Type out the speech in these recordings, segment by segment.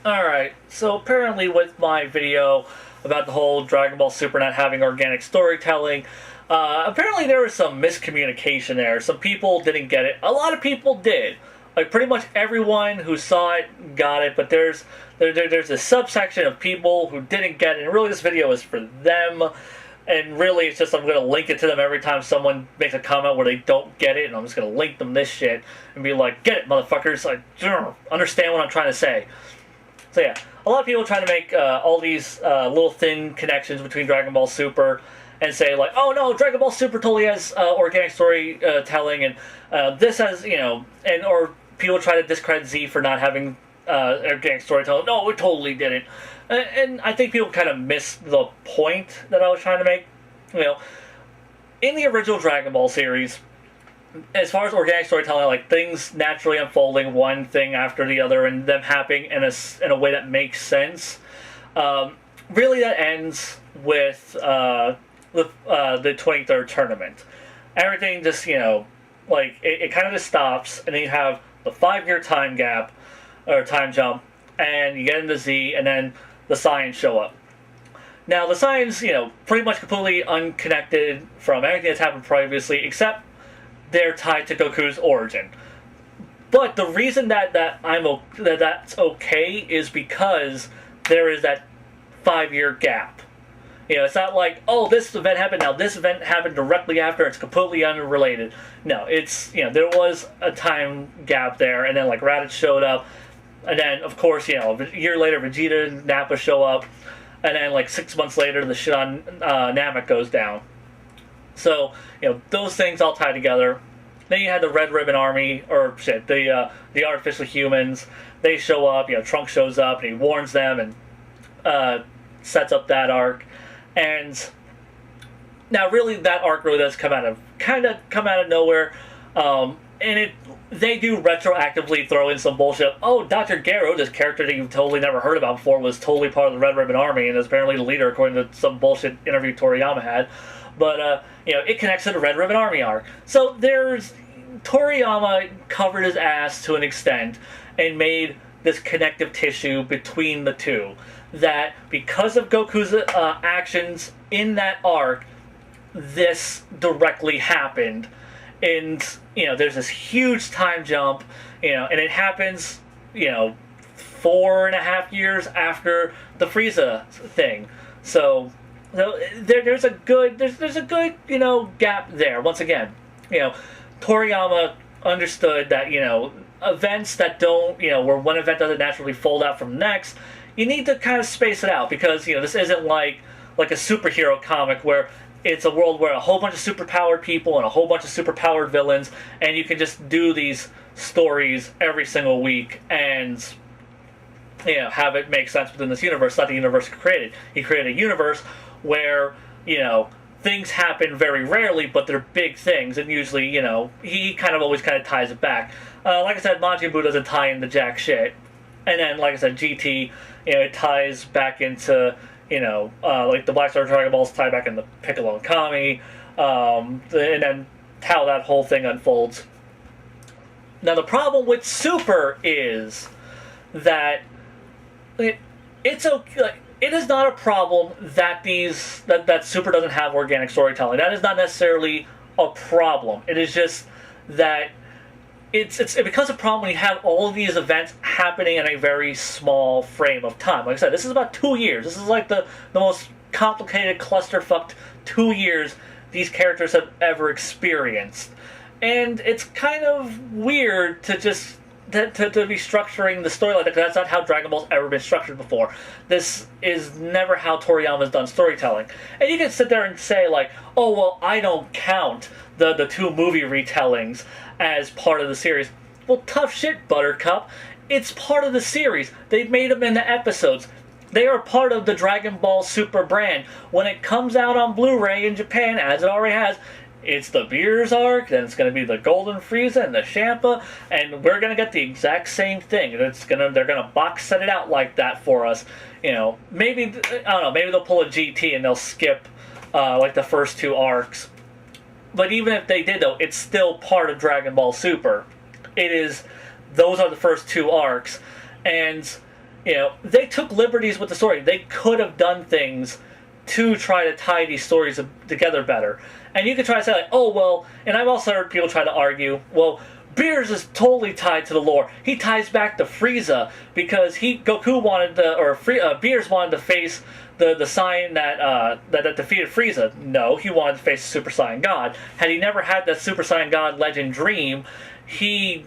Alright, so apparently with my video about the whole Dragon Ball Super not having organic storytelling, apparently there was some miscommunication there. Some people didn't get it. A lot of people did. Like, pretty much everyone who saw it got it, but there's a subsection of people who didn't get it, and really this video is for them. And really, it's just I'm going to link it to them every time someone makes a comment where they don't get it, and I'm just going to link them this shit and be like, get it, motherfuckers. Like, understand what I'm trying to say. So yeah, a lot of people trying to make all these little thin connections between Dragon Ball Super and say like, oh no, Dragon Ball Super totally has organic storytelling, and this has, you know, and or people try to discredit Z for not having organic storytelling. No, it totally didn't. And I think people kind of missed the point that I was trying to make. You know, in the original Dragon Ball series, as far as organic storytelling, like things naturally unfolding one thing after the other and them happening in a way that makes sense, really that ends with the 23rd tournament. Everything just, you know, like, it kind of just stops, and then you have the 5-year time gap, or time jump, and you get into Z, and then the Saiyans show up. Now, the Saiyans, you know, pretty much completely unconnected from anything that's happened previously, except they're tied to Goku's origin. But the reason that's okay is because there is that 5-year gap. You know, it's not like, oh, this event happened, now this event happened directly after, it's completely unrelated. No, it's, you know, there was a time gap there, and then, like, Raditz showed up, and then, of course, you know, a year later, Vegeta and Nappa show up, and then, like, 6 months later, the shit on Namek goes down. So, you know, those things all tie together. Then you had the Red Ribbon Army, or shit, the artificial humans. They show up, you know, Trunks shows up, and he warns them, and sets up that arc. And now, really, that arc really does come out of nowhere, and they do retroactively throw in some bullshit. Oh, Dr. Garo, this character that you've totally never heard about before, was totally part of the Red Ribbon Army, and is apparently the leader, according to some bullshit interview Toriyama had. But you know, it connects to the Red Ribbon Army arc. So Toriyama covered his ass to an extent and made this connective tissue between the two. That because of Goku's actions in that arc, this directly happened. And, you know, there's this huge time jump, you know, and it happens, you know, 4.5 years after the Frieza thing. So there's a good, you know, gap there. Once again, you know, Toriyama understood that, you know, events that don't, you know, where one event doesn't naturally fold out from the next, you need to kind of space it out, because, you know, this isn't like a superhero comic where it's a world where a whole bunch of superpowered people and a whole bunch of superpowered villains, and you can just do these stories every single week and, you know, have it make sense within this universe. Not the universe he created. He created a universe where, you know, things happen very rarely, but they're big things, and usually, you know, he always ties it back. Like I said, Majin Buu doesn't tie into jack shit. And then, like I said, GT, you know, it ties back into, you know, like the Black Star Dragon Balls tie back into Piccolo and Kami, and then how that whole thing unfolds. Now, the problem with Super is that it's okay. Like, it is not a problem that that Super doesn't have organic storytelling. That is not necessarily a problem. It is just that it becomes a problem when you have all of these events happening in a very small frame of time. Like I said, this is about 2 years. This is like the most complicated clusterfucked 2 years these characters have ever experienced. And it's kind of weird to just to be structuring the story like that, because that's not how Dragon Ball's ever been structured before. This is never how Toriyama's done storytelling. And you can sit there and say, like, oh, well, I don't count the 2 movie retellings as part of the series. Well, tough shit, Buttercup. It's part of the series. They've made them into episodes. They are part of the Dragon Ball Super brand. When it comes out on Blu-ray in Japan, as it already has, it's the Beerus arc, then it's going to be the Golden Frieza and the Champa, and we're going to get the exact same thing. They're going to box set it out like that for us. You know, maybe, I don't know, maybe they'll pull a GT and they'll skip like the first 2 arcs. But even if they did, though, it's still part of Dragon Ball Super. It is those are the first two arcs, and they took liberties with the story. They could have done things to try to tie these stories together better. And you could try to say, like, oh, well, and I've also heard people try to argue, well, Beers is totally tied to the lore. He ties back to Frieza because Goku wanted to, or Beers wanted to face the Saiyan that defeated Frieza. No, he wanted to face the Super Saiyan God. Had he never had that Super Saiyan God legend dream, he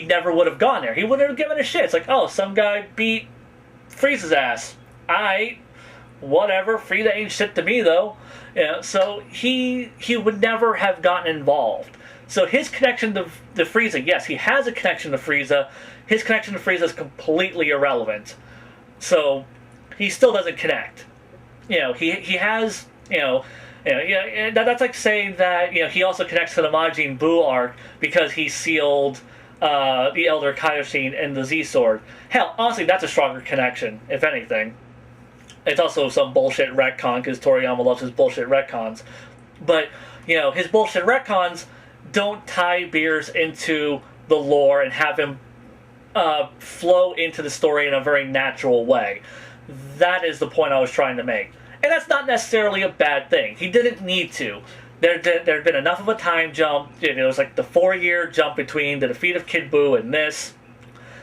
never would have gone there. He wouldn't have given a shit. It's like, oh, some guy beat Frieza's ass. Whatever. Frieza ain't shit to me, though. So he would never have gotten involved. So his connection to Frieza, yes, he has a connection to Frieza. His connection to Frieza is completely irrelevant. So he still doesn't connect. He has, that's like saying that, he also connects to the Majin Buu arc because he sealed the Elder Kaioshin and the Z-Sword. Hell, honestly, that's a stronger connection, if anything. It's also some bullshit retcon, because Toriyama loves his bullshit retcons. But, his bullshit retcons don't tie Beers into the lore and have him flow into the story in a very natural way. That is the point I was trying to make. And that's not necessarily a bad thing. He didn't need to. There had been enough of a time jump. It was like the 4-year jump between the defeat of Kid Buu and this.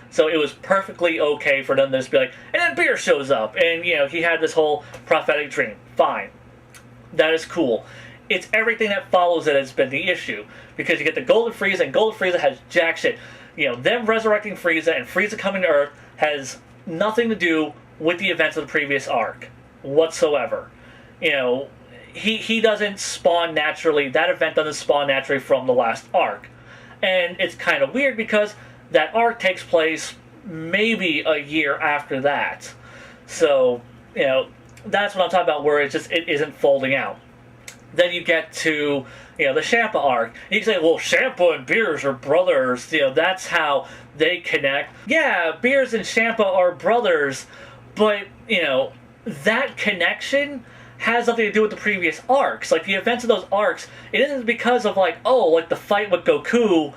So it was perfectly okay for them to just be like, and then Beer shows up, and, he had this whole prophetic dream. Fine. That is cool. It's everything that follows that has been the issue. Because you get the Golden Frieza, and Golden Frieza has jack shit. Them resurrecting Frieza and Frieza coming to Earth has nothing to do with the events of the previous arc whatsoever. He doesn't spawn naturally. That event doesn't spawn naturally from the last arc. And it's kind of weird because that arc takes place maybe a year after that. So, that's what I'm talking about, where it isn't folding out. Then you get to, the Champa arc. You can say, well, Champa and Beers are brothers. That's how they connect. Yeah, Beers and Champa are brothers, but, that connection has nothing to do with the previous arcs. Like, the events of those arcs, it isn't because of, the fight with Goku,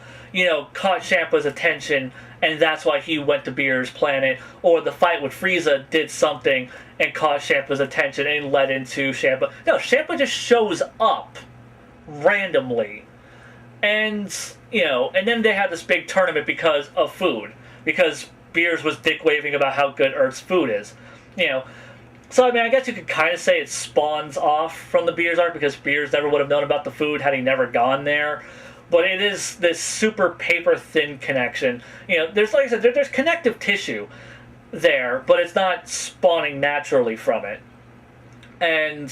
caught Champa's attention, and that's why he went to Beer's planet, or the fight with Frieza did something and caught Champa's attention and led into Champa. No, Champa just shows up randomly. And, and then they had this big tournament because of food. Because Beers was dick-waving about how good Earth's food is. So, I guess you could kind of say it spawns off from the Beers arc, because Beers never would have known about the food had he never gone there. But it is this super paper-thin connection. There's, like I said, there's connective tissue there, but it's not spawning naturally from it. And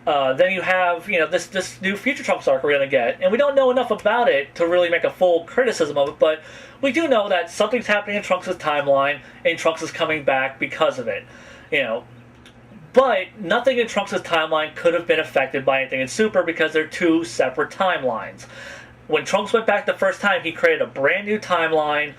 then you have, this new Future Trunks arc we're going to get. And we don't know enough about it to really make a full criticism of it, but we do know that something's happening in Trunks' timeline, and Trunks is coming back because of it. But nothing in Trunks' timeline could have been affected by anything in Super, because they're two separate timelines. When Trunks went back the first time, he created a brand new timeline.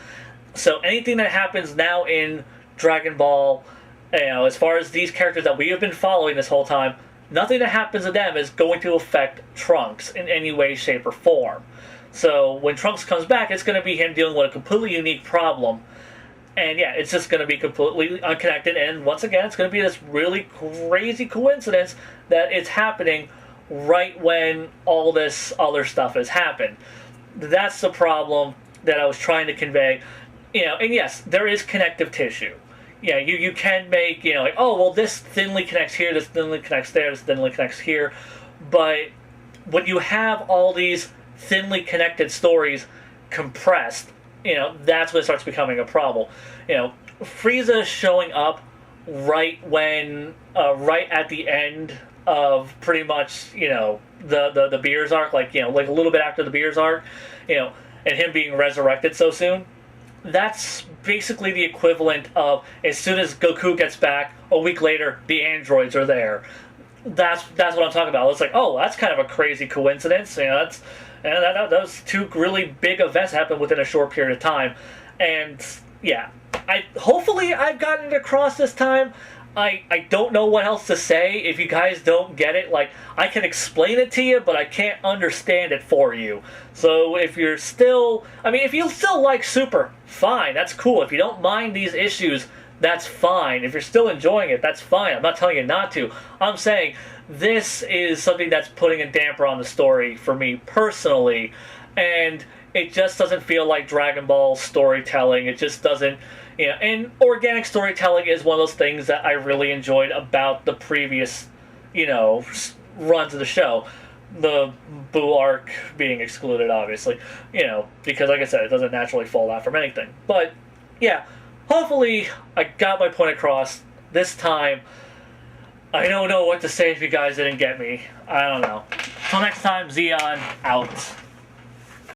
So anything that happens now in Dragon Ball, as far as these characters that we have been following this whole time, nothing that happens to them is going to affect Trunks in any way, shape, or form. So when Trunks comes back, it's going to be him dealing with a completely unique problem. And yeah, it's just going to be completely unconnected. And once again, it's going to be this really crazy coincidence that it's happening right when all this other stuff has happened. That's the problem that I was trying to convey. And yes, there is connective tissue. Yeah, you can make, oh, well, this thinly connects here, this thinly connects there, this thinly connects here. But when you have all these thinly connected stories compressed, that's when it starts becoming a problem. Frieza showing up right at the end of pretty much, the Beers arc, like a little bit after the Beers arc, and him being resurrected so soon. That's basically the equivalent of, as soon as Goku gets back, a week later, the androids are there. That's what I'm talking about. It's like, oh, that's kind of a crazy coincidence. Those two really big events happened within a short period of time. And yeah, hopefully I've gotten it across this time. I don't know what else to say. If you guys don't get it, like, I can explain it to you, but I can't understand it for you. So if you're still, I mean, if you still like Super, fine, that's cool. If you don't mind these issues, that's fine. If you're still enjoying it, that's fine. I'm not telling you not to. I'm saying this is something that's putting a damper on the story for me personally, and it just doesn't feel like Dragon Ball storytelling. It just doesn't, you know, and organic storytelling is one of those things that I really enjoyed about the previous, you know, runs of the show. The Boo arc being excluded, obviously, you know, because like I said, it doesn't naturally fall out from anything. But, yeah, hopefully I got my point across this time. I don't know what to say if you guys didn't get me. I don't know. Till next time, Zeon out.